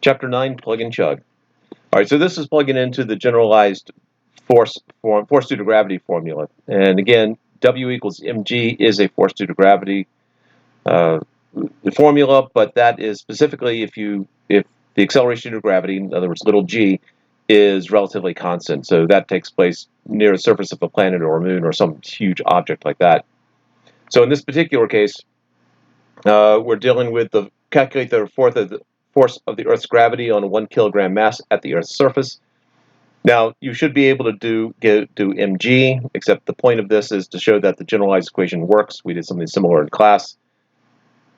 Chapter 9, Plug and Chug. All right, so this is plugging into the generalized force due to gravity formula. And again, W equals mg is a force due to gravity formula, but that is specifically if the acceleration due to gravity, in other words, little g, is relatively constant. So that takes place near the surface of a planet or a moon or some huge object like that. So in this particular case, we're dealing with calculate the force of the Earth's gravity on a 1 kilogram mass at the Earth's surface. Now, you should be able to do mg, except the point of this is to show that the generalized equation works. We did something similar in class.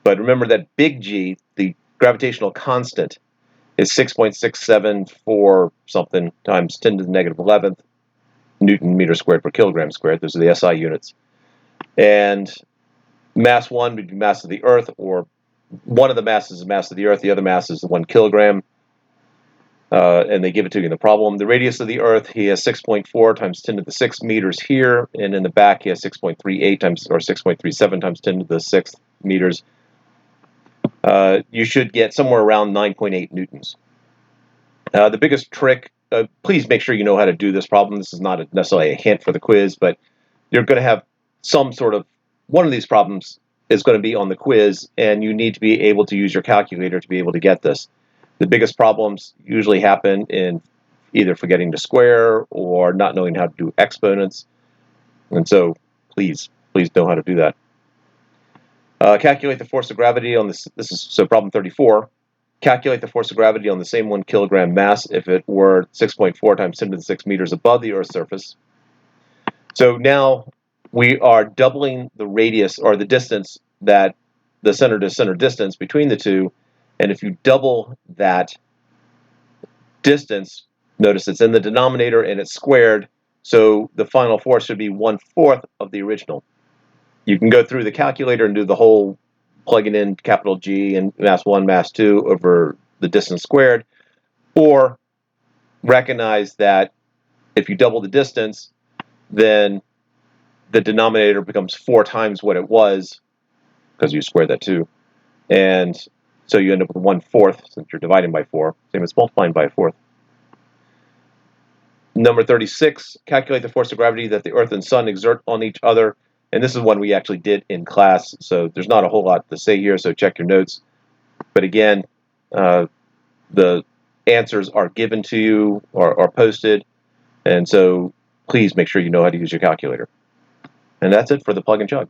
But remember that big G, the gravitational constant, is 6.674 something times 10 to the negative 11th Newton meter squared per kilogram squared. Those are the SI units. And mass 1 would be mass of the Earth, or one of the masses is the mass of the Earth, the other mass is the 1 kilogram. And they give it to you in the problem. The radius of the Earth, he has 6.4 times 10 to the 6 meters here, and in the back he has 6.38 times, or 6.37 times 10 to the 6 meters. You should get somewhere around 9.8 newtons. The biggest trick, please make sure you know how to do this problem. This is not necessarily a hint for the quiz, but you're going to have some sort of, one of these problems is going to be on the quiz, and you need to be able to use your calculator to be able to get this. The biggest problems usually happen in either forgetting to square or not knowing how to do exponents. And so please know how to do that. Calculate the force of gravity on this. This is so problem 34. Calculate the force of gravity on the same 1 kilogram mass if it were 6.4 times 10 to the 6 meters above the Earth's surface. So now we are doubling the radius, or the distance, that the center to center distance between the two. And if you double that distance, notice it's in the denominator and it's squared, so the final force should be 1/4 of the original. You can go through the calculator and do the whole plugging in capital G and mass 1, mass 2 over the distance squared, or recognize that if you double the distance, then the denominator becomes 4 times what it was, because you squared that too. And so you end up with 1/4, since you're dividing by 4, same as multiplying by 1/4. Number 36, calculate the force of gravity that the Earth and Sun exert on each other. And this is one we actually did in class, so there's not a whole lot to say here, so check your notes. But again, the answers are given to you or posted, and so please make sure you know how to use your calculator. And that's it for the plug and chug.